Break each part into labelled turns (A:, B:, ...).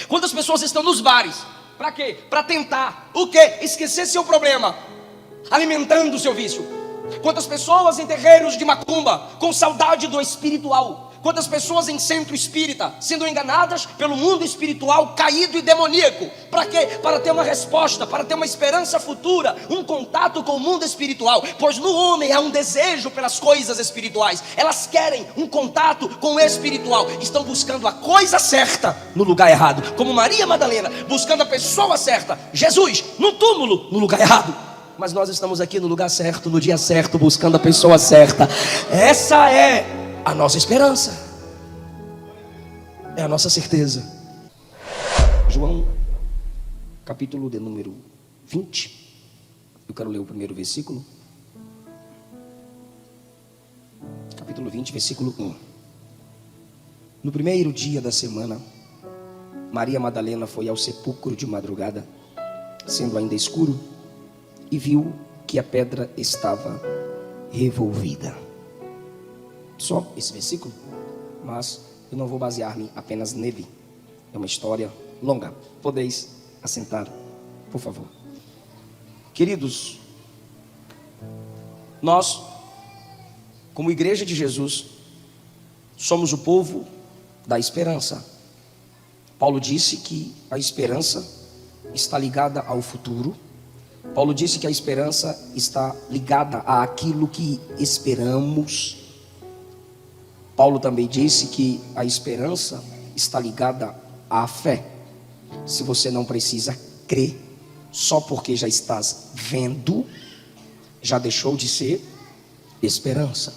A: Quantas pessoas estão nos bares? Para quê? Para tentar o quê? Esquecer seu problema, alimentando o seu vício. Quantas pessoas em terreiros de macumba com saudade do espiritual? Quantas pessoas em centro espírita sendo enganadas pelo mundo espiritual caído e demoníaco? Para quê? Para ter uma resposta, para ter uma esperança futura, um contato com o mundo espiritual. Pois no homem há um desejo pelas coisas espirituais. Elas querem um contato com o espiritual. Estão buscando a coisa certa no lugar errado. Como Maria Madalena, buscando a pessoa certa, Jesus, no túmulo, no lugar errado. Mas nós estamos aqui no lugar certo, no dia certo, buscando a pessoa certa. Essa é a nossa esperança, é a nossa certeza. João, capítulo de número 20. Eu quero ler o primeiro versículo. Capítulo 20, versículo 1. No primeiro dia da semana, Maria Madalena foi ao sepulcro de madrugada, sendo ainda escuro, e viu que a pedra estava revolvida. Só esse versículo, mas eu não vou basear-me apenas nele. É uma história longa. Podeis assentar, por favor. Queridos, nós, como igreja de Jesus, somos o povo da esperança. Paulo disse que a esperança está ligada ao futuro. Paulo disse que a esperança está ligada àquilo que esperamos. Paulo também disse que a esperança está ligada à fé. Se você não precisa crer, só porque já estás vendo, já deixou de ser esperança.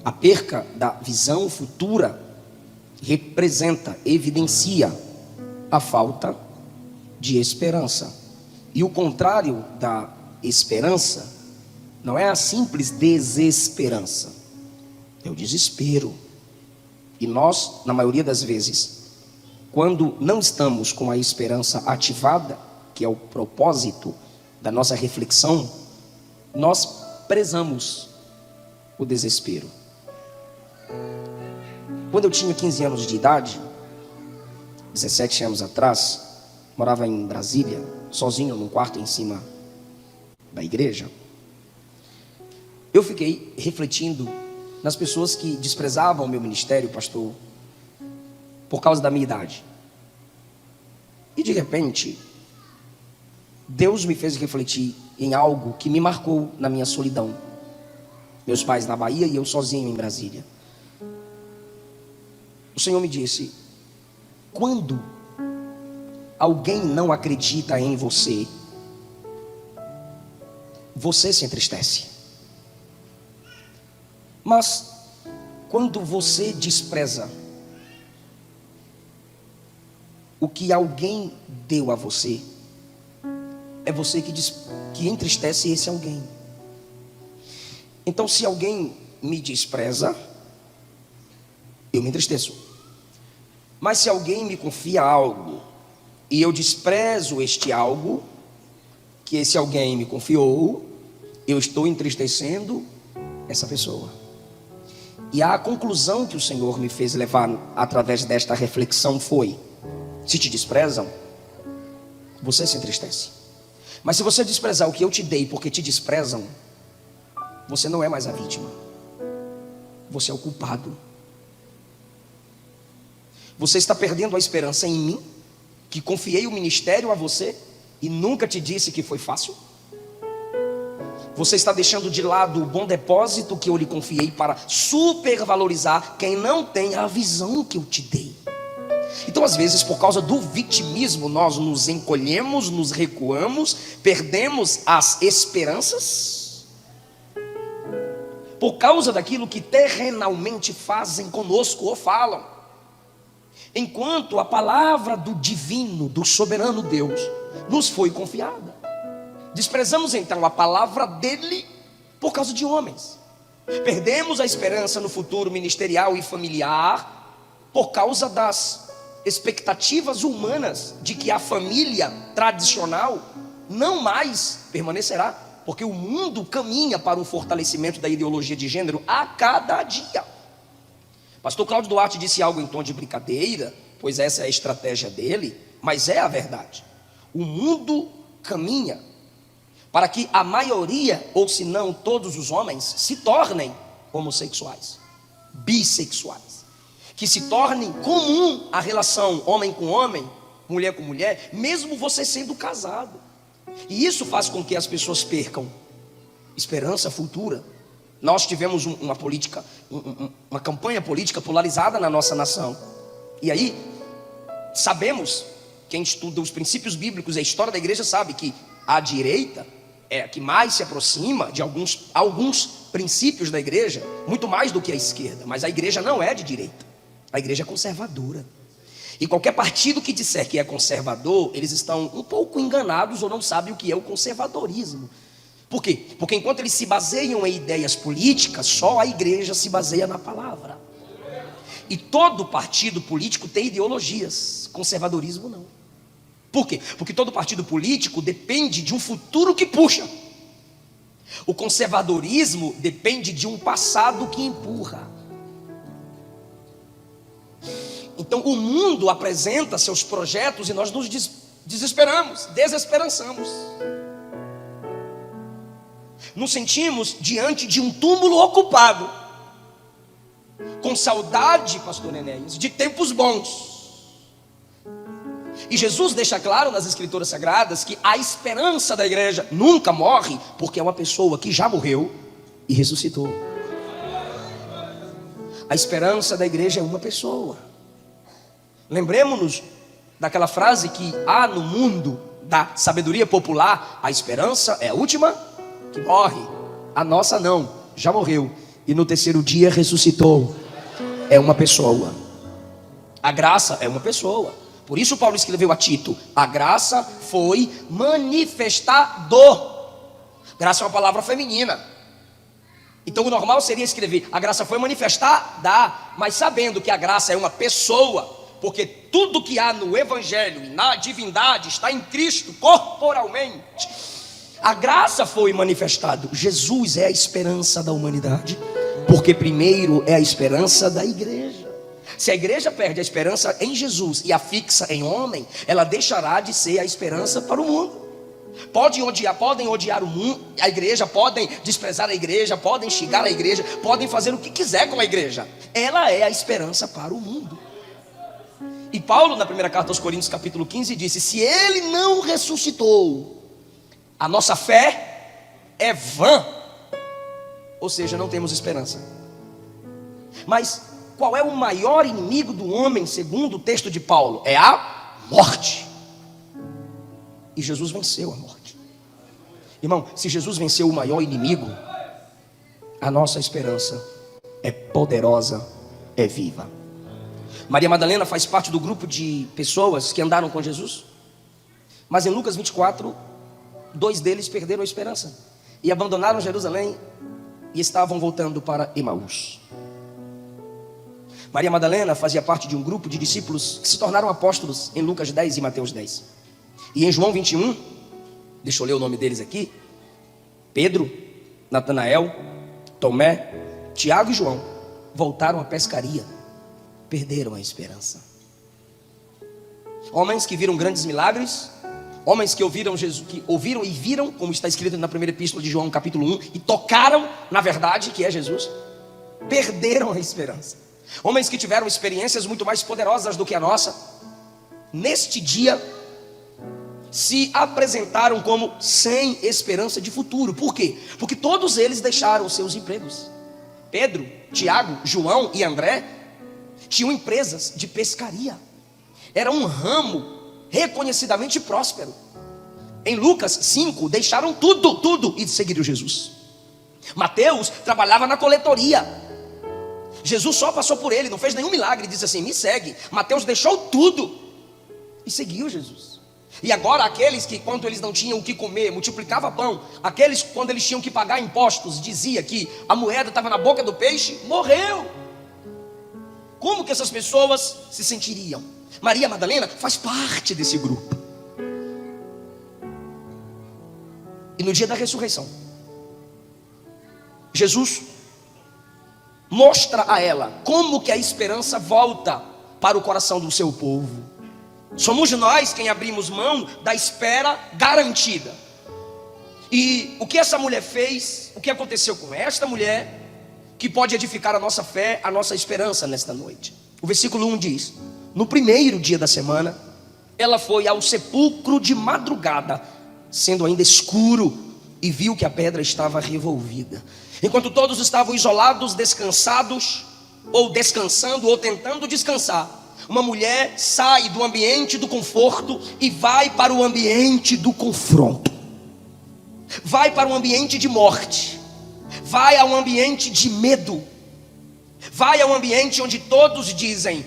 A: A perca da visão futura representa, evidencia a falta de esperança. E o contrário da esperança não é a simples desesperança, é o desespero. E nós, na maioria das vezes, quando não estamos com a esperança ativada, que é o propósito da nossa reflexão, nós prezamos o desespero. Quando eu tinha 15 anos de idade, 17 anos atrás, morava em Brasília, sozinho num quarto em cima da igreja. Eu fiquei refletindo nas pessoas que desprezavam o meu ministério, pastor, por causa da minha idade. E de repente, Deus me fez refletir em algo que me marcou na minha solidão. Meus pais na Bahia e eu sozinho em Brasília. O Senhor me disse: quando alguém não acredita em você, você se entristece. Mas quando você despreza o que alguém deu a você, é você que entristece esse alguém. Então, se alguém me despreza, eu me entristeço. Mas se alguém me confia algo e eu desprezo este algo que esse alguém me confiou, eu estou entristecendo essa pessoa. E a conclusão que o Senhor me fez levar através desta reflexão foi: se te desprezam, você se entristece. Mas se você desprezar o que eu te dei porque te desprezam, você não é mais a vítima, você é o culpado. Você está perdendo a esperança em mim, que confiei o ministério a você e nunca te disse que foi fácil. Você está deixando de lado o bom depósito que eu lhe confiei para supervalorizar quem não tem a visão que eu te dei. Então, às vezes, por causa do vitimismo, nós nos encolhemos, nos recuamos, perdemos as esperanças, por causa daquilo que terrenalmente fazem conosco ou falam. Enquanto a palavra do divino, do soberano Deus, nos foi confiada. Desprezamos então a palavra dele por causa de homens. Perdemos a esperança no futuro ministerial e familiar por causa das expectativas humanas de que a família tradicional não mais permanecerá, porque o mundo caminha para um fortalecimento da ideologia de gênero a cada dia. Pastor Cláudio Duarte disse algo em tom de brincadeira, pois essa é a estratégia dele, mas é a verdade. O mundo caminha para que a maioria, ou se não todos os homens, se tornem homossexuais, bissexuais, que se tornem comum a relação homem com homem, mulher com mulher, mesmo você sendo casado. E isso faz com que as pessoas percam esperança futura. Nós tivemos uma política, uma campanha política polarizada na nossa nação. E aí, sabemos, quem estuda os princípios bíblicos e a história da igreja sabe que a direita é a que mais se aproxima de alguns princípios da igreja, muito mais do que a esquerda. Mas a igreja não é de direita, a igreja é conservadora. E qualquer partido que disser que é conservador, eles estão um pouco enganados ou não sabem o que é o conservadorismo. Por quê? Porque enquanto eles se baseiam em ideias políticas, só a igreja se baseia na palavra. E todo partido político tem ideologias, conservadorismo não. Por quê? Porque todo partido político depende de um futuro que puxa. O conservadorismo depende de um passado que empurra. Então o mundo apresenta seus projetos e nós nos desesperançamos. Nos sentimos diante de um túmulo ocupado, com saudade, pastor Enéas, de tempos bons. E Jesus deixa claro nas Escrituras Sagradas que a esperança da igreja nunca morre, porque é uma pessoa que já morreu e ressuscitou. A esperança da igreja é uma pessoa. Lembremos-nos daquela frase que há no mundo da sabedoria popular: a esperança é a última que morre, a nossa não, já morreu e no terceiro dia ressuscitou. É uma pessoa. A graça é uma pessoa. Por isso Paulo escreveu a Tito: a graça foi manifestado. Graça é uma palavra feminina. Então o normal seria escrever: a graça foi manifestada, mas sabendo que a graça é uma pessoa, porque tudo que há no evangelho e na divindade está em Cristo corporalmente. A graça foi manifestada. Jesus é a esperança da humanidade, porque primeiro é a esperança da igreja. Se a igreja perde a esperança em Jesus e a fixa em homem, ela deixará de ser a esperança para o mundo. Podem odiar o mundo, a igreja, podem desprezar a igreja, podem xingar a igreja, podem fazer o que quiser com a igreja. Ela é a esperança para o mundo. E Paulo, na primeira carta aos Coríntios, capítulo 15, disse: se ele não ressuscitou, a nossa fé é vã. Ou seja, não temos esperança. Mas qual é o maior inimigo do homem, segundo o texto de Paulo? É a morte. E Jesus venceu a morte. Irmão, se Jesus venceu o maior inimigo, a nossa esperança é poderosa, é viva. Maria Madalena faz parte do grupo de pessoas que andaram com Jesus. Mas em Lucas 24, 2 deles perderam a esperança e abandonaram Jerusalém e estavam voltando para Emaús. Maria Madalena fazia parte de um grupo de discípulos que se tornaram apóstolos em Lucas 10 e Mateus 10. E em João 21, deixa eu ler o nome deles aqui: Pedro, Natanael, Tomé, Tiago e João voltaram à pescaria, perderam a esperança. Homens que viram grandes milagres, homens que ouviram Jesus, que ouviram e viram, como está escrito na primeira epístola de João, capítulo 1, e tocaram na verdade que é Jesus, perderam a esperança. Homens que tiveram experiências muito mais poderosas do que a nossa, neste dia se apresentaram como sem esperança de futuro. Por quê? Porque todos eles deixaram seus empregos. Pedro, Tiago, João e André tinham empresas de pescaria. Era um ramo reconhecidamente próspero. Em Lucas 5, deixaram tudo e seguiram Jesus. Mateus trabalhava na coletoria. Jesus só passou por ele, não fez nenhum milagre, disse assim: me segue. Mateus deixou tudo e seguiu Jesus. E agora aqueles que, quando eles não tinham o que comer, multiplicava pão. Aqueles, quando eles tinham que pagar impostos, dizia que a moeda estava na boca do peixe, morreu. Como que essas pessoas se sentiriam? Maria Madalena faz parte desse grupo. E no dia da ressurreição, Jesus mostra a ela como que a esperança volta para o coração do seu povo. Somos nós quem abrimos mão da espera garantida. E o que essa mulher fez, o que aconteceu com esta mulher, que pode edificar a nossa fé, a nossa esperança nesta noite. O versículo 1 diz: no primeiro dia da semana, ela foi ao sepulcro de madrugada, sendo ainda escuro, e viu que a pedra estava revolvida. Enquanto todos estavam isolados, descansados, ou descansando, ou tentando descansar, uma mulher sai do ambiente do conforto e vai para o ambiente do confronto. Vai para um ambiente de morte. Vai a um ambiente de medo. Vai a um ambiente onde todos dizem: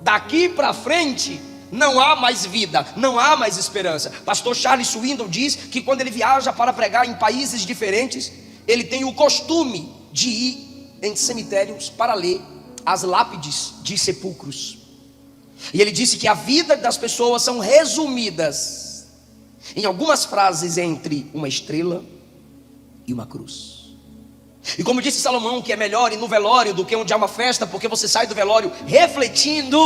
A: daqui para frente não há mais vida, não há mais esperança. Pastor Charles Swindoll diz que quando ele viaja para pregar em países diferentes, ele tem o costume de ir em cemitérios para ler as lápides de sepulcros. E ele disse que a vida das pessoas são resumidas em algumas frases entre uma estrela e uma cruz. E como disse Salomão, que é melhor ir no velório do que onde há uma festa, porque você sai do velório refletindo.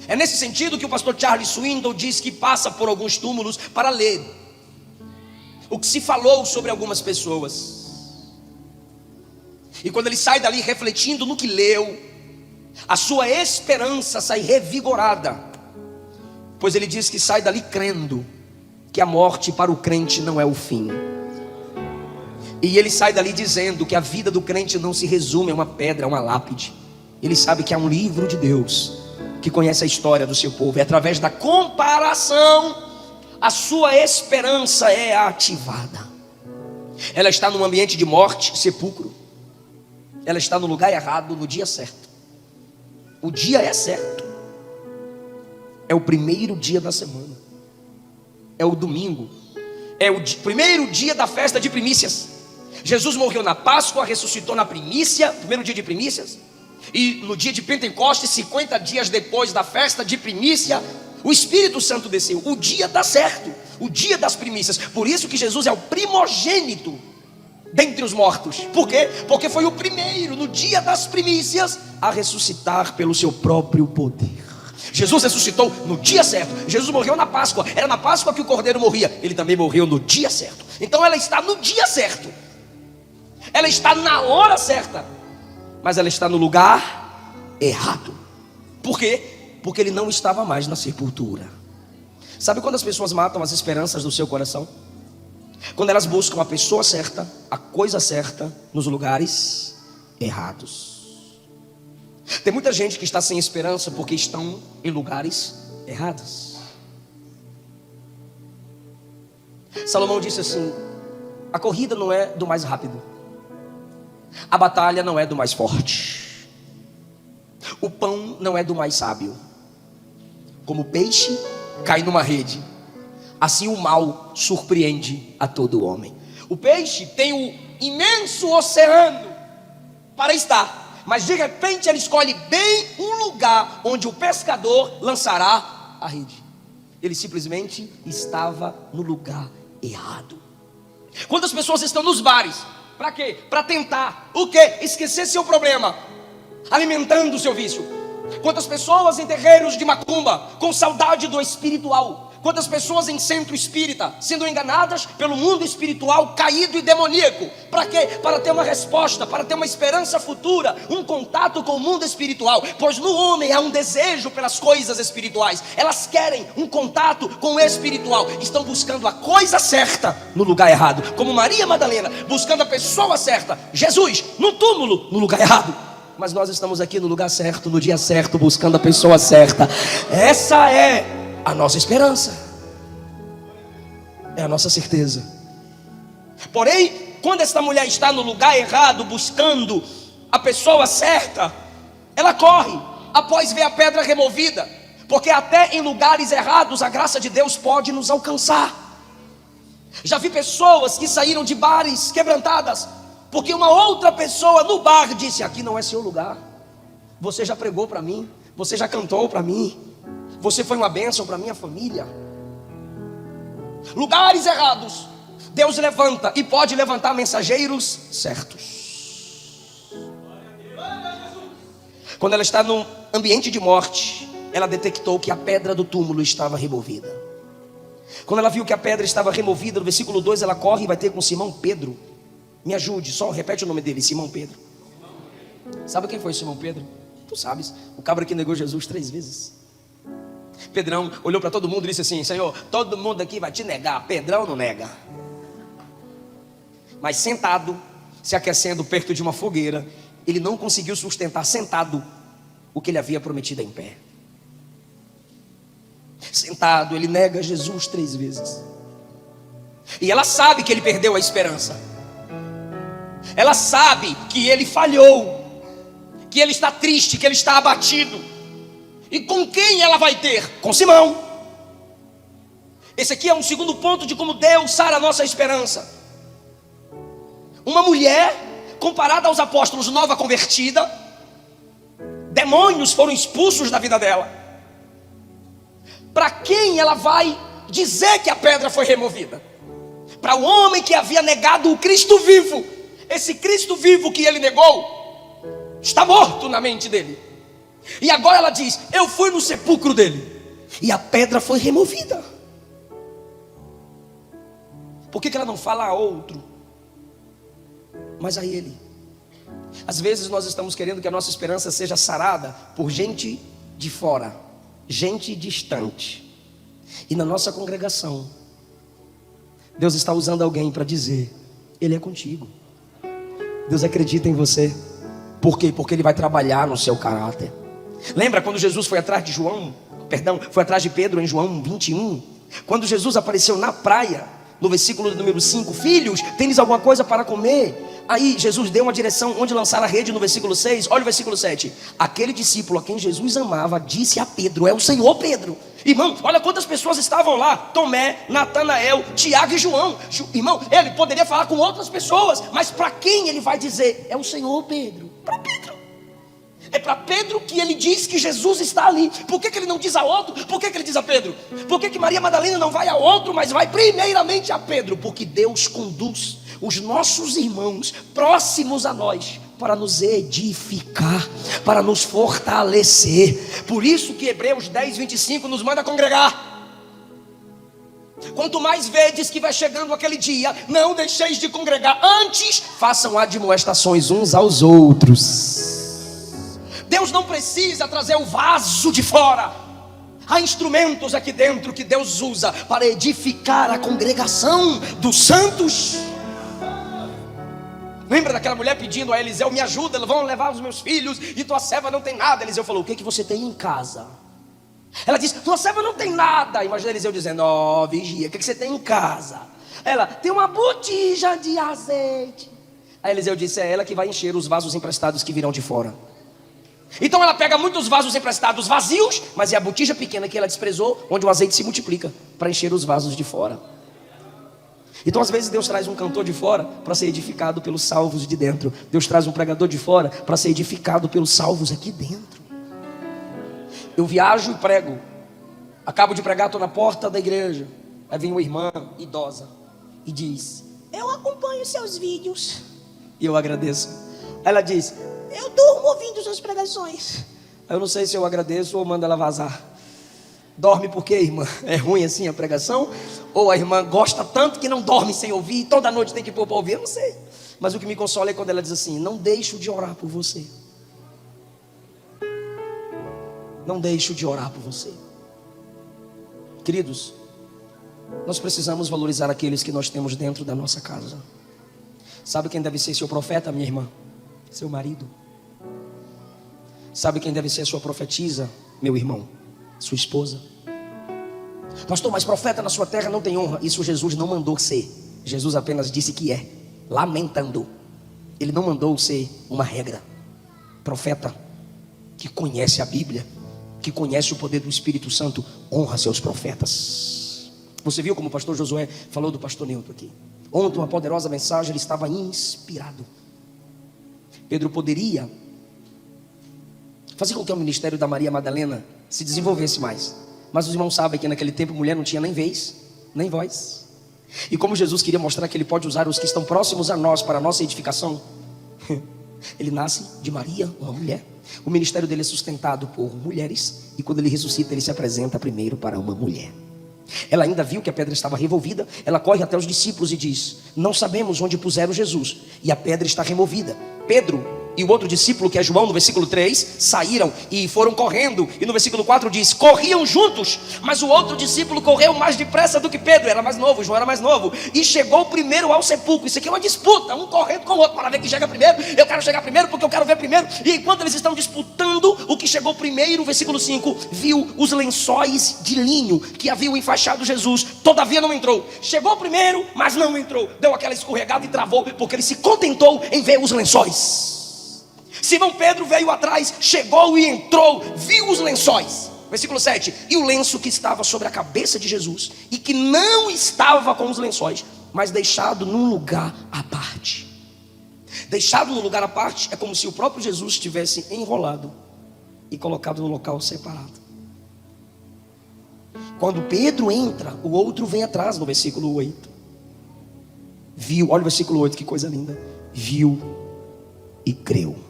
A: É nesse sentido que o pastor Charles Swindoll diz que passa por alguns túmulos para ler o que se falou sobre algumas pessoas. E quando ele sai dali refletindo no que leu, a sua esperança sai revigorada, pois ele diz que sai dali crendo que a morte para o crente não é o fim. E ele sai dali dizendo que a vida do crente não se resume a uma pedra, a uma lápide. Ele sabe que há um livro de Deus que conhece a história do seu povo. E através da comparação, a sua esperança é ativada. Ela está num ambiente de morte, sepulcro. Ela está no lugar errado, no dia certo. O dia é certo. É o primeiro dia da semana. É o domingo. É o primeiro dia da festa de primícias. Jesus morreu na Páscoa, ressuscitou na primícia, primeiro dia de primícias. E no dia de Pentecostes, 50 dias depois da festa de primícia, o Espírito Santo desceu. O dia dá certo, o dia das primícias. Por isso que Jesus é o primogênito dentre os mortos. Por quê? Porque foi o primeiro, no dia das primícias, a ressuscitar pelo seu próprio poder. Jesus ressuscitou no dia certo. Jesus morreu na Páscoa. Era na Páscoa que o cordeiro morria. Ele também morreu no dia certo. Então ela está no dia certo. Ela está na hora certa. Mas ela está no lugar errado. Por quê? Porque ele não estava mais na sepultura. Sabe quando as pessoas matam as esperanças do seu coração? Quando elas buscam a pessoa certa, a coisa certa, nos lugares errados. Tem muita gente que está sem esperança porque estão em lugares errados. Salomão disse assim: a corrida não é do mais rápido, a batalha não é do mais forte, o pão não é do mais sábio. Como o peixe cai numa rede, assim o mal surpreende a todo homem. O peixe tem um imenso oceano para estar, mas de repente ele escolhe bem um lugar onde o pescador lançará a rede. Ele simplesmente estava no lugar errado. Quantas pessoas estão nos bares? Para quê? Para tentar o quê? Esquecer seu problema, alimentando o seu vício. Quantas pessoas em terreiros de macumba com saudade do espiritual? Quantas pessoas em centro espírita sendo enganadas pelo mundo espiritual caído e demoníaco? Para quê? Para ter uma resposta, para ter uma esperança futura, um contato com o mundo espiritual. Pois no homem há um desejo pelas coisas espirituais. Elas querem um contato com o espiritual. Estão buscando a coisa certa no lugar errado. Como Maria Madalena buscando a pessoa certa, Jesus no túmulo no lugar errado. Mas nós estamos aqui no lugar certo, no dia certo, buscando a pessoa certa. Essa é a nossa esperança, é a nossa certeza. Porém, quando esta mulher está no lugar errado, buscando a pessoa certa, ela corre após ver a pedra removida, porque até em lugares errados a graça de Deus pode nos alcançar. Já vi pessoas que saíram de bares quebrantadas, porque uma outra pessoa no bar disse: aqui não é seu lugar, você já pregou para mim, você já cantou para mim, você foi uma bênção para minha família. Lugares errados, Deus levanta e pode levantar mensageiros certos. Quando ela está num ambiente de morte, ela detectou que a pedra do túmulo estava removida. Quando ela viu que a pedra estava removida, no versículo 2, ela corre e vai ter com Simão Pedro. Me ajude, só repete o nome dele, Simão Pedro. Sabe quem foi Simão Pedro? Tu sabes, o cabra que negou Jesus 3 vezes. Pedrão olhou para todo mundo e disse assim: Senhor, todo mundo aqui vai te negar. Pedrão não nega. Mas sentado, se aquecendo perto de uma fogueira, ele não conseguiu sustentar sentado o que ele havia prometido em pé. Sentado, ele nega Jesus 3 vezes. E ela sabe que ele perdeu a esperança. Ela sabe que ele falhou, que ele está triste, que ele está abatido. E com quem ela vai ter? Com Simão. Esse aqui é um segundo ponto de como Deus sara a nossa esperança. Uma mulher, comparada aos apóstolos, nova convertida, demônios foram expulsos da vida dela. Para quem ela vai dizer que a pedra foi removida? Para o homem que havia negado o Cristo vivo. Esse Cristo vivo que ele negou está morto na mente dele. E agora ela diz: eu fui no sepulcro dele e a pedra foi removida. Por que ela não fala a outro, mas a ele? Às vezes nós estamos querendo que a nossa esperança seja sarada por gente de fora, gente distante. E na nossa congregação, Deus está usando alguém para dizer: Ele é contigo. Deus acredita em você. Por quê? Porque Ele vai trabalhar no seu caráter. Lembra quando Jesus foi atrás de foi atrás de Pedro em João 21? Quando Jesus apareceu na praia, no versículo número 5: filhos, tendes alguma coisa para comer? Aí Jesus deu uma direção onde lançar a rede no versículo 6. Olha o versículo 7. Aquele discípulo a quem Jesus amava disse a Pedro: é o Senhor Pedro. Irmão, olha quantas pessoas estavam lá: Tomé, Natanael, Tiago e João. Irmão, ele poderia falar com outras pessoas, mas para quem ele vai dizer? É o Senhor Pedro. Para Pedro. É para Pedro que ele diz que Jesus está ali. Por que ele não diz a outro? Por que ele diz a Pedro? Por que Maria Madalena não vai a outro, mas vai primeiramente a Pedro? Porque Deus conduz os nossos irmãos próximos a nós para nos edificar, para nos fortalecer. Por isso que Hebreus 10:25 nos manda congregar. Quanto mais vedes que vai chegando aquele dia, não deixeis de congregar, antes façam admoestações uns aos outros. Deus não precisa trazer o vaso de fora. Há instrumentos aqui dentro que Deus usa para edificar a congregação dos santos. Lembra daquela mulher pedindo a Eliseu: me ajuda, vão levar os meus filhos e tua serva não tem nada. Eliseu falou: o que você tem em casa? Ela disse: tua serva não tem nada. Imagina Eliseu dizendo: ó, vigia, o que você tem em casa? Ela: tem uma botija de azeite. Aí Eliseu disse: é ela que vai encher os vasos emprestados que virão de fora. Então ela pega muitos vasos emprestados vazios, mas é a botija pequena que ela desprezou, onde o azeite se multiplica para encher os vasos de fora. Então às vezes Deus traz um cantor de fora para ser edificado pelos salvos de dentro. Deus traz um pregador de fora para ser edificado pelos salvos aqui dentro. Eu viajo e prego. Acabo de pregar, estou na porta da igreja. Aí vem uma irmã idosa e diz: eu acompanho seus vídeos. E eu agradeço. Ela diz: eu durmo ouvindo suas pregações. Eu não sei se eu agradeço ou mando ela vazar. Dorme por quê, irmã? É ruim assim a pregação? Ou a irmã gosta tanto que não dorme sem ouvir, toda noite tem que pôr para ouvir? Eu não sei. Mas o que me consola é quando ela diz assim: não deixo de orar por você. Não deixo de orar por você. Queridos, nós precisamos valorizar aqueles que nós temos dentro da nossa casa. Sabe quem deve ser seu profeta, minha irmã? Seu marido. Sabe quem deve ser sua profetisa, meu irmão? Sua esposa. Pastor, mas profeta na sua terra não tem honra. Isso Jesus não mandou ser. Jesus apenas disse que é, lamentando. Ele não mandou ser uma regra. Profeta que conhece a Bíblia, que conhece o poder do Espírito Santo, honra seus profetas. Você viu como o pastor Josué falou do pastor Newton aqui? Ontem uma poderosa mensagem, ele estava inspirado. Pedro poderia fazer com que o ministério da Maria Madalena se desenvolvesse mais. Mas os irmãos sabem que naquele tempo mulher não tinha nem vez, nem voz. E como Jesus queria mostrar que Ele pode usar os que estão próximos a nós para a nossa edificação, Ele nasce de Maria, uma mulher. O ministério dele é sustentado por mulheres. E quando ele ressuscita, ele se apresenta primeiro para uma mulher. Ela ainda viu que a pedra estava revolvida. Ela corre até os discípulos e diz: não sabemos onde puseram Jesus, e a pedra está removida. Pedro e o outro discípulo, que é João, no versículo 3, saíram e foram correndo. E no versículo 4 diz: corriam juntos, mas o outro discípulo correu mais depressa do que Pedro. Era mais novo, João era mais novo, e chegou primeiro ao sepulcro. Isso aqui é uma disputa, um correndo com o outro para ver quem chega primeiro. Eu quero chegar primeiro porque eu quero ver primeiro. E enquanto eles estão disputando, o que chegou primeiro, versículo 5, viu os lençóis de linho que haviam enfaixado Jesus, todavia não entrou. Chegou primeiro, mas não entrou. Deu aquela escorregada e travou, porque ele se contentou em ver os lençóis. Simão Pedro veio atrás, chegou e entrou, viu os lençóis. Versículo 7, e o lenço que estava sobre a cabeça de Jesus, e que não estava com os lençóis, mas deixado num lugar à parte. Deixado num lugar à parte é como se o próprio Jesus tivesse enrolado e colocado num local separado. Quando Pedro entra, o outro vem atrás, no versículo 8. Viu, olha o versículo 8, que coisa linda. Viu e creu.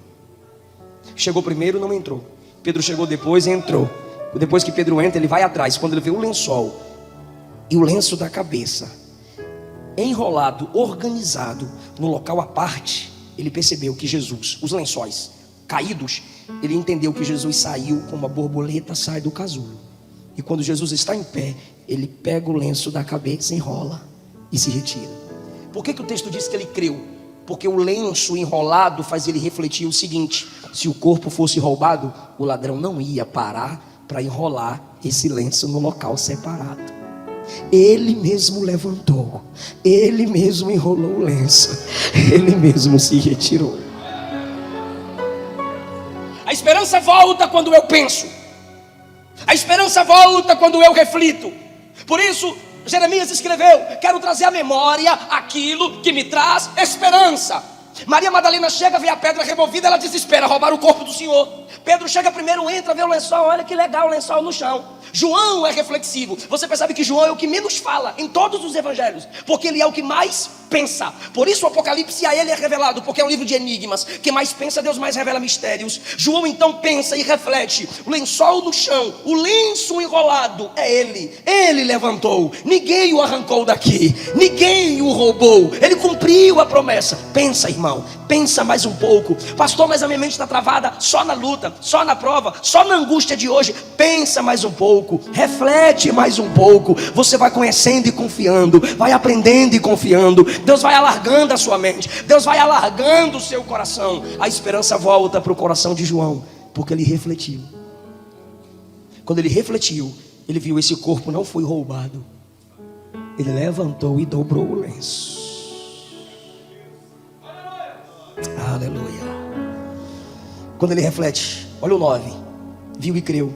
A: Chegou primeiro, não entrou. Pedro chegou depois e entrou. Depois que Pedro entra, ele vai atrás. Quando ele vê o lençol e o lenço da cabeça enrolado, organizado no local à parte, ele percebeu que Jesus, os lençóis caídos, ele entendeu que Jesus saiu como a borboleta sai do casulo. E quando Jesus está em pé, ele pega o lenço da cabeça, enrola e se retira. Por que o texto diz que ele creu? Porque o lenço enrolado faz ele refletir o seguinte: se o corpo fosse roubado, o ladrão não ia parar para enrolar esse lenço no local separado. Ele mesmo levantou, ele mesmo enrolou o lenço, ele mesmo se retirou. A esperança volta quando eu penso, a esperança volta quando eu reflito. Por isso Jeremias escreveu: quero trazer à memória aquilo que me traz esperança. Maria Madalena chega, vê a pedra removida, ela desespera, roubar o corpo do Senhor. Pedro chega primeiro, entra, vê o lençol, olha que legal o lençol no chão. João é reflexivo. Você percebe que João é o que menos fala em todos os evangelhos, porque ele é o que mais pensa. Por isso o Apocalipse a ele é revelado, porque é um livro de enigmas. Quem mais pensa, Deus mais revela mistérios. João então pensa e reflete. O lençol no chão, o lenço enrolado, é ele. Ele levantou, ninguém o arrancou daqui, ninguém o roubou. Ele cumpriu a promessa. Pensa, irmão, pensa mais um pouco. Pastor, mas a minha mente está travada só na luta, só na prova, só na angústia de hoje. Pensa mais um pouco, reflete mais um pouco. Você vai conhecendo e confiando, vai aprendendo e confiando. Deus vai alargando a sua mente, Deus vai alargando o seu coração. A esperança volta para o coração de João, porque ele refletiu. Quando ele refletiu, ele viu: esse corpo não foi roubado. Ele levantou e dobrou o lenço. Aleluia. Quando ele reflete, olha o 9, viu e creu,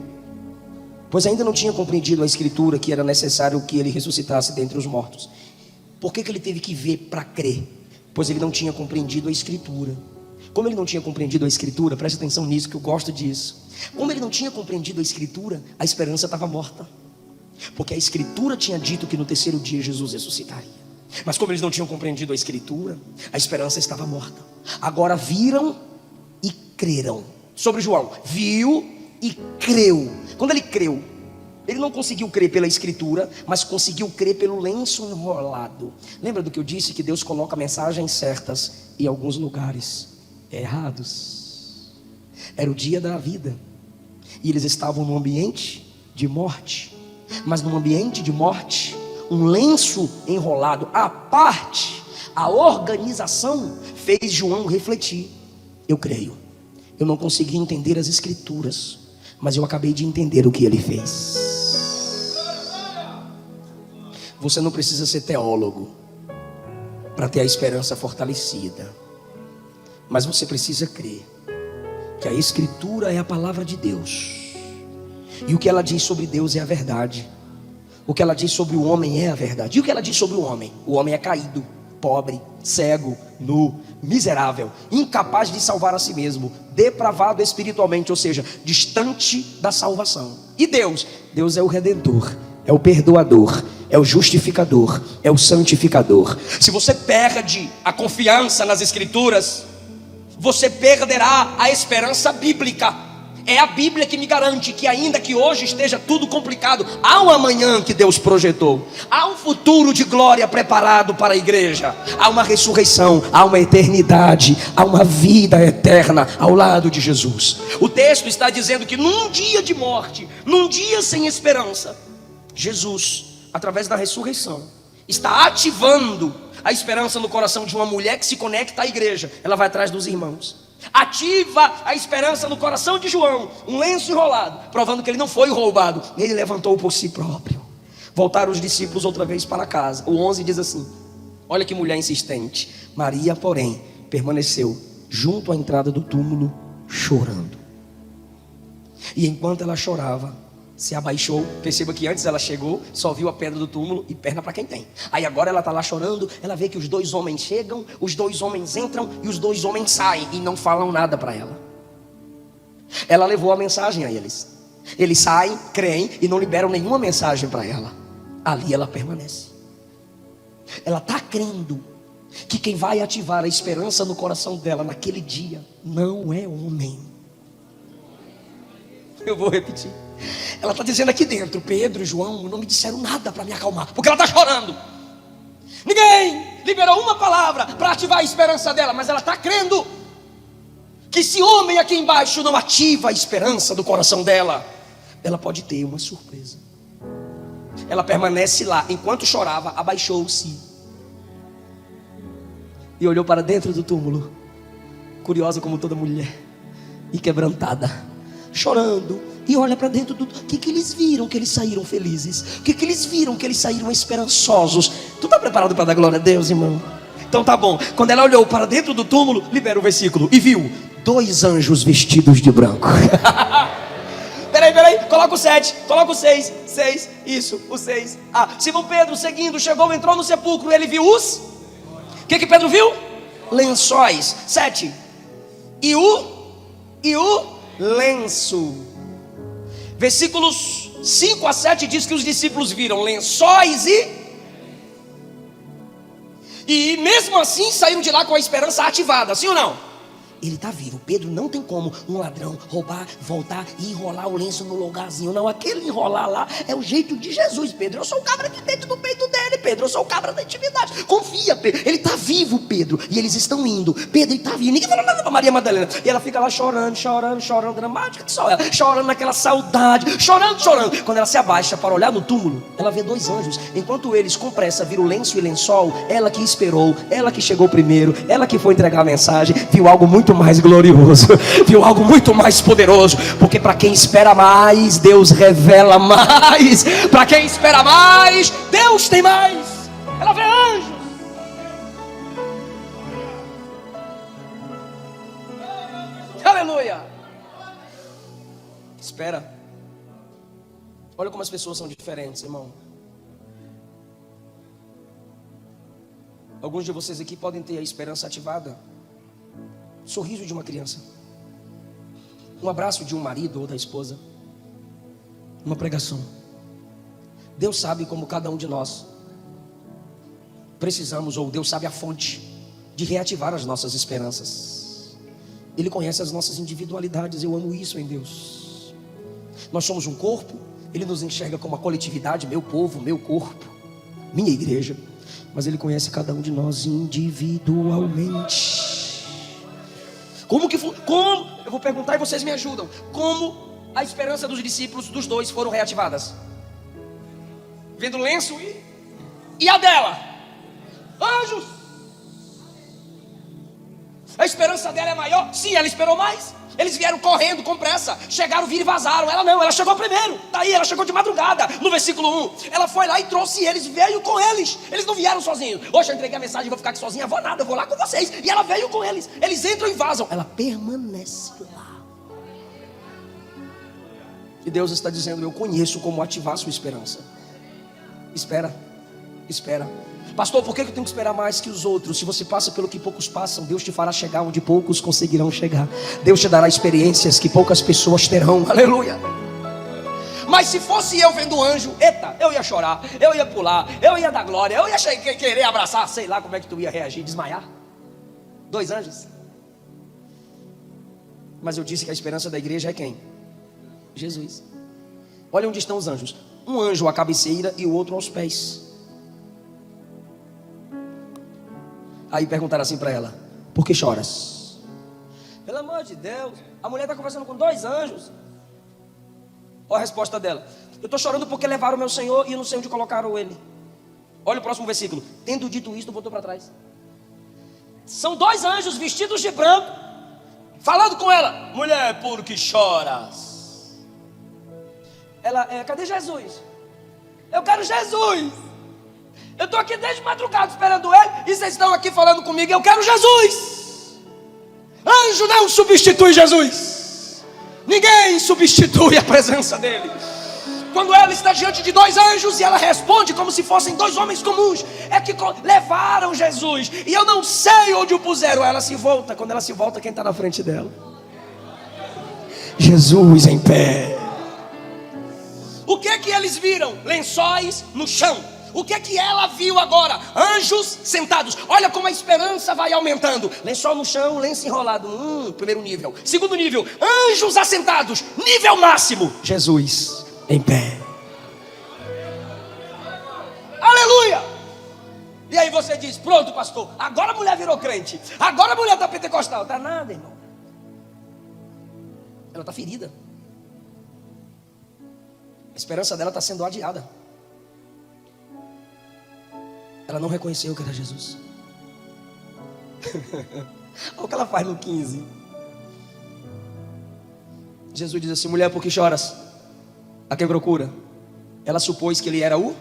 A: pois ainda não tinha compreendido a escritura que era necessário que ele ressuscitasse dentre os mortos. Por que ele teve que ver para crer? Pois ele não tinha compreendido a escritura. Como ele não tinha compreendido a escritura, preste atenção nisso, que eu gosto disso. Como ele não tinha compreendido a escritura, a esperança estava morta, porque a escritura tinha dito que no terceiro dia Jesus ressuscitaria. Mas como eles não tinham compreendido a escritura, a esperança estava morta. Agora viram e creram. Sobre João, viu e creu. Quando ele creu, ele não conseguiu crer pela escritura, mas conseguiu crer pelo lenço enrolado. Lembra do que eu disse? Que Deus coloca mensagens certas em alguns lugares errados. Era o dia da vida, e eles estavam num ambiente de morte. Mas num ambiente de morte, um lenço enrolado à parte, a organização fez João refletir. Eu creio. Eu não consegui entender as escrituras, mas eu acabei de entender o que ele fez. Você não precisa ser teólogo para ter a esperança fortalecida, mas você precisa crer que a escritura é a palavra de Deus, e o que ela diz sobre Deus é a verdade. O que ela diz sobre o homem é a verdade. E o que ela diz sobre o homem? O homem é caído, pobre, cego, nu, miserável, incapaz de salvar a si mesmo, depravado espiritualmente, ou seja, distante da salvação. E Deus? Deus é o redentor, é o perdoador, é o justificador, é o santificador. Se você perde a confiança nas escrituras, você perderá a esperança bíblica. É a Bíblia que me garante que, ainda que hoje esteja tudo complicado, há um amanhã que Deus projetou, há um futuro de glória preparado para a igreja, há uma ressurreição, há uma eternidade, há uma vida eterna ao lado de Jesus. O texto está dizendo que num dia de morte, num dia sem esperança, Jesus, através da ressurreição, está ativando a esperança no coração de uma mulher que se conecta à igreja. Ela vai atrás dos irmãos. Ativa a esperança no coração de João, um lenço enrolado, provando que ele não foi roubado, ele levantou por si próprio. Voltaram os discípulos outra vez para casa. O 11 diz assim: olha que mulher insistente. Maria, porém, permaneceu junto à entrada do túmulo, chorando. E enquanto ela chorava, se abaixou. Perceba que antes ela chegou, só viu a pedra do túmulo e perna para quem tem. Aí agora ela está lá chorando, ela vê que os dois homens chegam, os dois homens entram e os dois homens saem e não falam nada para ela. Ela levou a mensagem a eles. Eles saem, creem e não liberam nenhuma mensagem para ela. Ali ela permanece. Ela está crendo que quem vai ativar a esperança no coração dela naquele dia não é homem. Eu vou repetir. Ela está dizendo aqui dentro: Pedro e João não me disseram nada para me acalmar, porque ela está chorando. Ninguém liberou uma palavra para ativar a esperança dela, mas ela está crendo que esse homem aqui embaixo não ativa a esperança do coração dela. Ela pode ter uma surpresa. Ela permanece lá. Enquanto chorava, abaixou-se e olhou para dentro do túmulo, curiosa como toda mulher, e quebrantada, chorando. E olha para dentro do... O que eles viram que eles saíram felizes? O que eles viram que eles saíram esperançosos? Tu está preparado para dar glória a Deus, irmão? Então tá bom. Quando ela olhou para dentro do túmulo, libera o versículo, e viu 2 anjos vestidos de branco. Peraí, coloca o 7, coloca o 6, isso, o 6. Simão Pedro seguindo, chegou, entrou no sepulcro, ele viu os... O que Pedro viu? Lençóis. 7. E o lenço. Versículos 5 a 7 diz que os discípulos viram lençóis e mesmo assim saíram de lá com a esperança ativada, sim ou não? Ele está vivo. Pedro não tem como um ladrão roubar, voltar e enrolar o lenço no lugarzinho. Não, aquele enrolar lá é o jeito de Jesus, Pedro. Eu sou o cabra de dentro do peito dele, Pedro. Eu sou o cabra da intimidade. Confia, Pedro. Ele está vivo, Pedro. E eles estão indo. Pedro, ele está vivo. Ninguém falou nada para Maria Madalena. E ela fica lá chorando, dramática que só ela. Chorando naquela saudade, chorando. Quando ela se abaixa para olhar no túmulo, ela vê 2 anjos. Enquanto eles com pressa viram o lenço e lençol, ela que esperou, ela que chegou primeiro, ela que foi entregar a mensagem, viu algo muito mais glorioso, viu algo muito mais poderoso, porque para quem espera mais, Deus revela mais. Para quem espera mais, Deus tem mais. Ela vê anjos. Aleluia. Espera. Olha como as pessoas são diferentes, irmão. Alguns de vocês aqui podem ter a esperança ativada. Sorriso de uma criança, um abraço de um marido ou da esposa, uma pregação. Deus sabe como cada um de nós precisamos, ou Deus sabe a fonte de reativar as nossas esperanças. Ele conhece as nossas individualidades. Eu amo isso em Deus. Nós somos um corpo. Ele nos enxerga como a coletividade, meu povo, meu corpo, minha igreja. Mas Ele conhece cada um de nós individualmente. Como? Eu vou perguntar e vocês me ajudam. Como a esperança dos discípulos, dos 2, foram reativadas? Vendo o lenço e a dela? Anjos. A esperança dela é maior? Sim, ela esperou mais. Eles vieram correndo com pressa, chegaram, viram e vazaram. Ela não, ela chegou primeiro. Daí ela chegou de madrugada. No versículo 1, ela foi lá e trouxe eles, veio com eles. Eles não vieram sozinhos. Hoje eu entreguei a mensagem, vou ficar aqui sozinha. Vou nada, eu vou lá com vocês. E ela veio com eles. Eles entram e vazam. Ela permanece lá. E Deus está dizendo: eu conheço como ativar a sua esperança. Espera. Pastor, por que eu tenho que esperar mais que os outros? Se você passa pelo que poucos passam, Deus te fará chegar onde poucos conseguirão chegar. Deus te dará experiências que poucas pessoas terão. Aleluia. Mas se fosse eu vendo um anjo, eita, eu ia chorar, eu ia pular, eu ia dar glória, eu ia querer abraçar. Sei lá como é que tu ia reagir, desmaiar. 2 anjos. Mas eu disse que a esperança da igreja é quem? Jesus. Olha onde estão os anjos. Um anjo à cabeceira e o outro aos pés. Aí perguntaram assim para ela: por que choras? Pelo amor de Deus, a mulher está conversando com 2 anjos. Olha a resposta dela: eu estou chorando porque levaram o meu Senhor e eu não sei onde colocaram ele. Olha o próximo versículo. Tendo dito isto, voltou para trás. São 2 anjos vestidos de branco, falando com ela: mulher, por que choras? Ela: cadê Jesus? Eu quero Jesus. Eu estou aqui desde madrugada esperando ele, e vocês estão aqui falando comigo: eu quero Jesus. Anjo não substitui Jesus. Ninguém substitui a presença dele. Quando ela está diante de 2 anjos e ela responde como se fossem 2 homens comuns: é que levaram Jesus e eu não sei onde o puseram. Ela se volta. Quando ela se volta, quem está na frente dela? Jesus em pé. O que é que eles viram? Lençóis no chão. O que é que ela viu agora? Anjos sentados. Olha como a esperança vai aumentando. Lençol no chão, lenço enrolado. Primeiro nível. Segundo nível, anjos assentados. Nível máximo, Jesus em pé. Aleluia! E aí você diz: pronto, pastor, agora a mulher virou crente. Agora a mulher está pentecostal. Está nada, irmão. Ela está ferida. A esperança dela está sendo adiada. Ela não reconheceu que era Jesus. Olha o que ela faz no 15. Jesus diz assim: mulher, por que choras? A quem procura? Ela supôs que ele era o...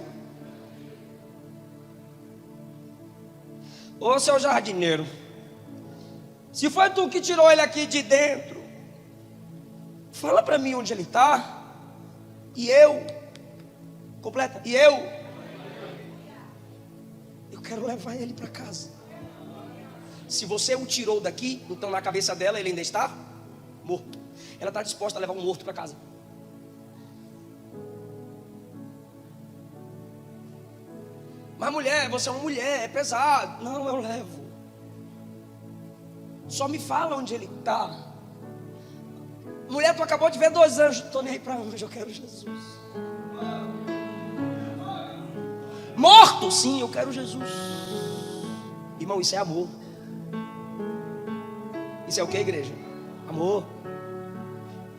A: Ô seu jardineiro, se foi tu que tirou ele aqui de dentro, fala para mim onde ele está. E eu, completa, e eu quero levar ele para casa. Se você o tirou daqui, então na cabeça dela ele ainda está morto. Ela está disposta a levar um morto para casa. Mas mulher, você é uma mulher, é pesado. Não, eu levo. Só me fala onde ele está. Mulher, tu acabou de ver 2 anjos. Estou nem aí para anjo, eu quero Jesus. Morto, sim, eu quero Jesus. Irmão, isso é amor. Isso é o que, igreja? Amor.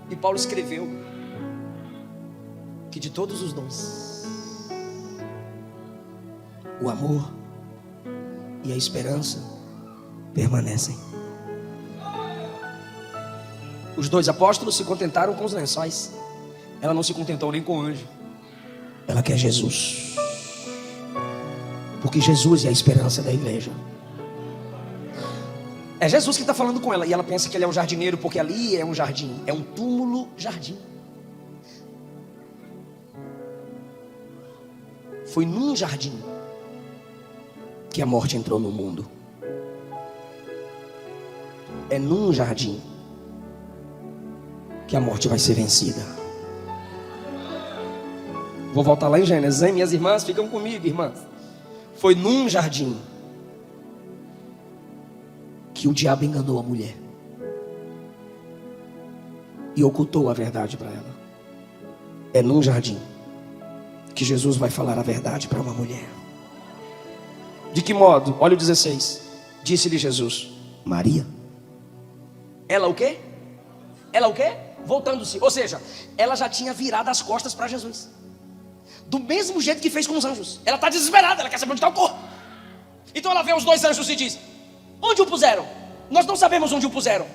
A: E Paulo escreveu que de todos os dons, o amor e a esperança permanecem. Os 2 apóstolos se contentaram com os lençóis. Ela não se contentou nem com o anjo. Ela quer Jesus. Porque Jesus é a esperança da igreja. É Jesus que está falando com ela. E ela pensa que ele é um jardineiro, porque ali é um jardim. É um túmulo jardim. Foi num jardim que a morte entrou no mundo. É num jardim que a morte vai ser vencida. Vou voltar lá em Gênesis, hein? Minhas irmãs, ficam comigo, irmãs. Foi num jardim que o diabo enganou a mulher e ocultou a verdade para ela. É num jardim que Jesus vai falar a verdade para uma mulher. De que modo? Olha o 16. Disse-lhe Jesus: Maria. Ela o quê? Ela o quê? Voltando-se. Ou seja, ela já tinha virado as costas para Jesus. Do mesmo jeito que fez com os anjos. Ela está desesperada, ela quer saber onde está o corpo. Então ela vê os 2 anjos e diz: onde o puseram? Nós não sabemos onde o puseram.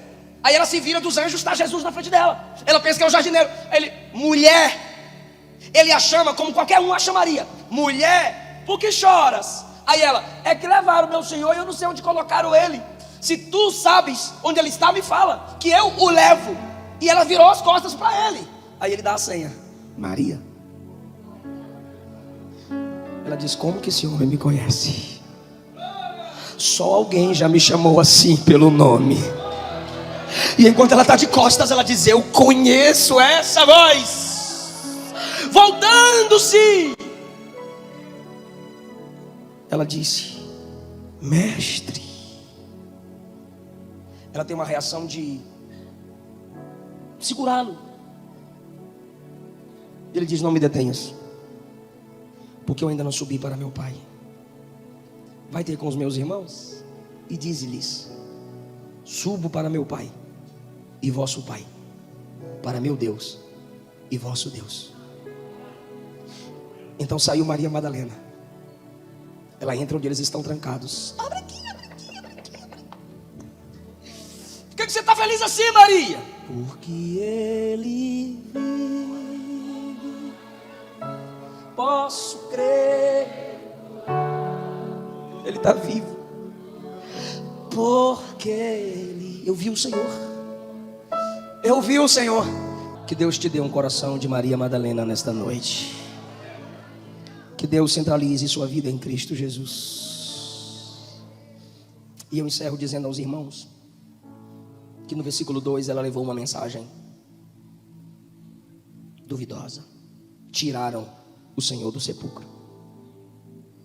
A: Aí ela se vira dos anjos, está Jesus na frente dela. Ela pensa que é o jardineiro. Ele: mulher. Ele a chama como qualquer um a chamaria: mulher, por que choras? Aí ela: é que levaram meu Senhor e eu não sei onde colocaram ele. Se tu sabes onde ele está, me fala, que eu o levo. E ela virou as costas para ele. Aí ele dá a senha: Maria. Ela diz: como que esse homem me conhece? Só alguém já me chamou assim pelo nome. E enquanto ela está de costas, ela diz: eu conheço essa voz. Voltando-se, ela disse: mestre. Ela tem uma reação de segurá-lo. Ele diz: não me detenhas, porque eu ainda não subi para meu pai. Vai ter com os meus irmãos e dize-lhes: subo para meu pai e vosso pai, para meu Deus e vosso Deus. Então saiu Maria Madalena. Ela entra onde eles estão trancados. Abre aqui, abre aqui, abre aqui, abre aqui. Por que você está feliz assim, Maria? Porque ele vive, posso crer. Ele está vivo. Porque eu vi o Senhor. Eu vi o Senhor. Que Deus te dê um coração de Maria Madalena nesta noite. Que Deus centralize sua vida em Cristo Jesus. E eu encerro dizendo aos irmãos que no versículo 2 ela levou uma mensagem duvidosa. Tiraram o Senhor do sepulcro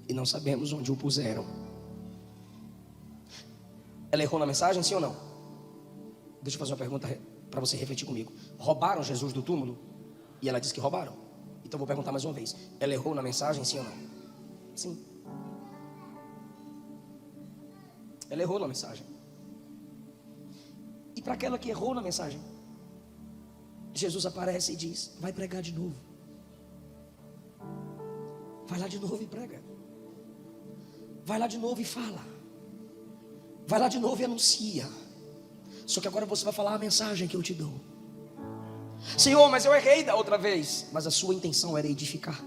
A: e não sabemos onde o puseram. Ela errou na mensagem, sim ou não? Deixa eu fazer uma pergunta para você refletir comigo. Roubaram Jesus do túmulo? E ela disse que roubaram. Então vou perguntar mais uma vez. Ela errou na mensagem, sim ou não? Sim. Ela errou na mensagem. E para aquela que errou na mensagem, Jesus aparece e diz: vai pregar de novo. Vai lá de novo e prega. Vai lá de novo e fala. Vai lá de novo e anuncia. Só que agora você vai falar a mensagem que eu te dou. Senhor, mas eu errei da outra vez. Mas a sua intenção era edificar.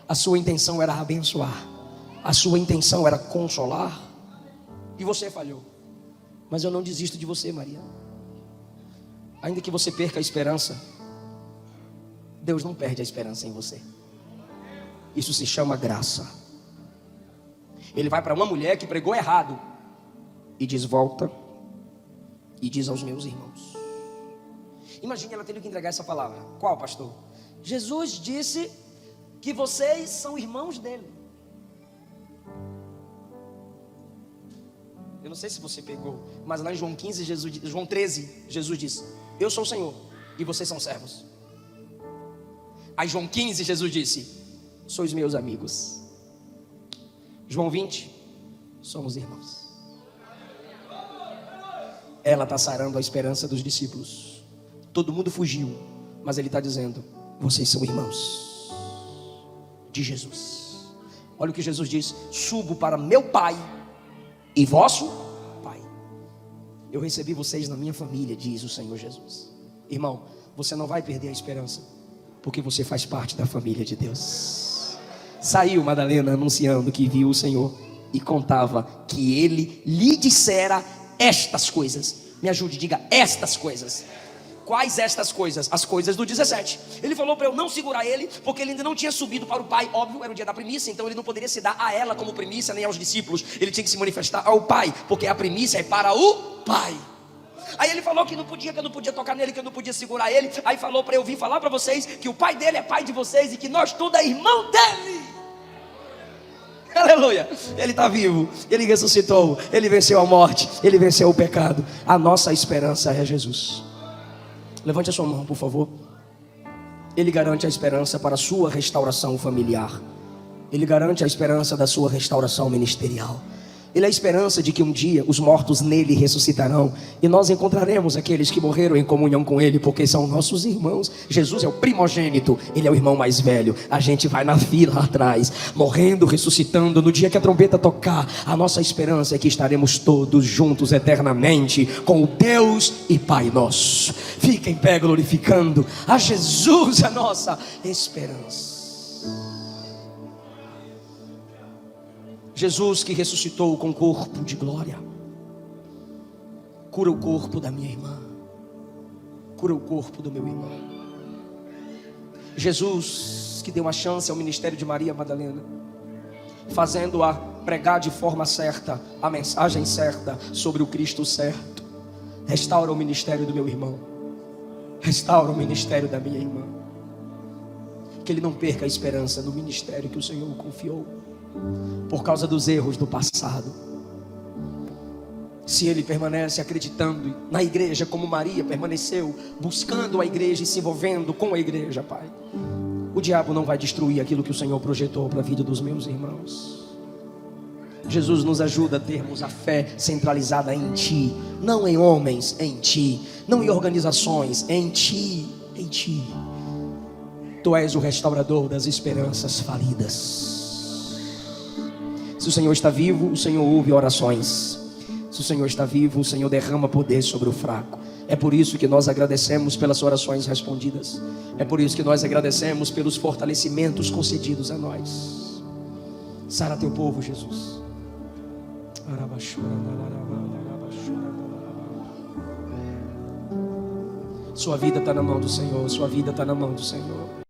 A: A sua intenção era abençoar. A sua intenção era consolar. E você falhou. Mas eu não desisto de você, Maria. Ainda que você perca a esperança, Deus não perde a esperança em você. Isso se chama graça. Ele vai para uma mulher que pregou errado e diz: volta e diz aos meus irmãos. Imagine ela tendo que entregar essa palavra. Qual, pastor? Jesus disse que vocês são irmãos dele. Eu não sei se você pegou, mas lá em João 15, João 13, Jesus disse: eu sou o Senhor e vocês são servos. Aí João 15, Jesus disse: sois meus amigos. João 20, somos irmãos. Ela está sarando a esperança dos discípulos. Todo mundo fugiu, mas ele está dizendo: vocês são irmãos de Jesus. Olha o que Jesus diz: subo para meu Pai e vosso Pai. Eu recebi vocês na minha família, diz o Senhor Jesus. Irmão, você não vai perder a esperança, porque você faz parte da família de Deus. Saiu Madalena anunciando que viu o Senhor e contava que ele lhe dissera estas coisas. Me ajude, diga: estas coisas. Quais estas coisas? As coisas do 17. Ele falou para eu não segurar ele, porque ele ainda não tinha subido para o Pai. Óbvio, era o dia da primícia, então ele não poderia se dar a ela como primícia, nem aos discípulos. Ele tinha que se manifestar ao Pai, porque a primícia é para o Pai. Aí ele falou que não podia, que eu não podia tocar nele, que eu não podia segurar ele. Aí falou para eu vir falar para vocês que o pai dele é pai de vocês e que nós tudo é irmão dele. Aleluia. Ele está vivo, ele ressuscitou, ele venceu a morte, ele venceu o pecado. A nossa esperança é Jesus. Levante a sua mão, por favor. Ele garante a esperança para a sua restauração familiar. Ele garante a esperança da sua restauração ministerial. Ele é a esperança de que um dia os mortos nele ressuscitarão e nós encontraremos aqueles que morreram em comunhão com ele, porque são nossos irmãos. Jesus é o primogênito, ele é o irmão mais velho. A gente vai na fila atrás, morrendo, ressuscitando. No dia que a trombeta tocar, a nossa esperança é que estaremos todos juntos eternamente com o Deus e Pai nosso. Fica em pé glorificando a Jesus, a nossa esperança. Jesus que ressuscitou com corpo de glória, cura o corpo da minha irmã, cura o corpo do meu irmão. Jesus que deu uma chance ao ministério de Maria Madalena, fazendo-a pregar de forma certa a mensagem certa sobre o Cristo certo. Restaura o ministério do meu irmão, restaura o ministério da minha irmã, que ele não perca a esperança no ministério que o Senhor confiou por causa dos erros do passado. Se ele permanece acreditando na igreja como Maria permaneceu, buscando a igreja e se envolvendo com a igreja, Pai, o diabo não vai destruir aquilo que o Senhor projetou para a vida dos meus irmãos. Jesus nos ajuda a termos a fé centralizada em Ti, não em homens, em Ti, não em organizações, em Ti, em Ti. Tu és o restaurador das esperanças falidas. Se o Senhor está vivo, o Senhor ouve orações. Se o Senhor está vivo, o Senhor derrama poder sobre o fraco. É por isso que nós agradecemos pelas orações respondidas. É por isso que nós agradecemos pelos fortalecimentos concedidos a nós. Sara teu povo, Jesus. Sua vida está na mão do Senhor. Sua vida está na mão do Senhor.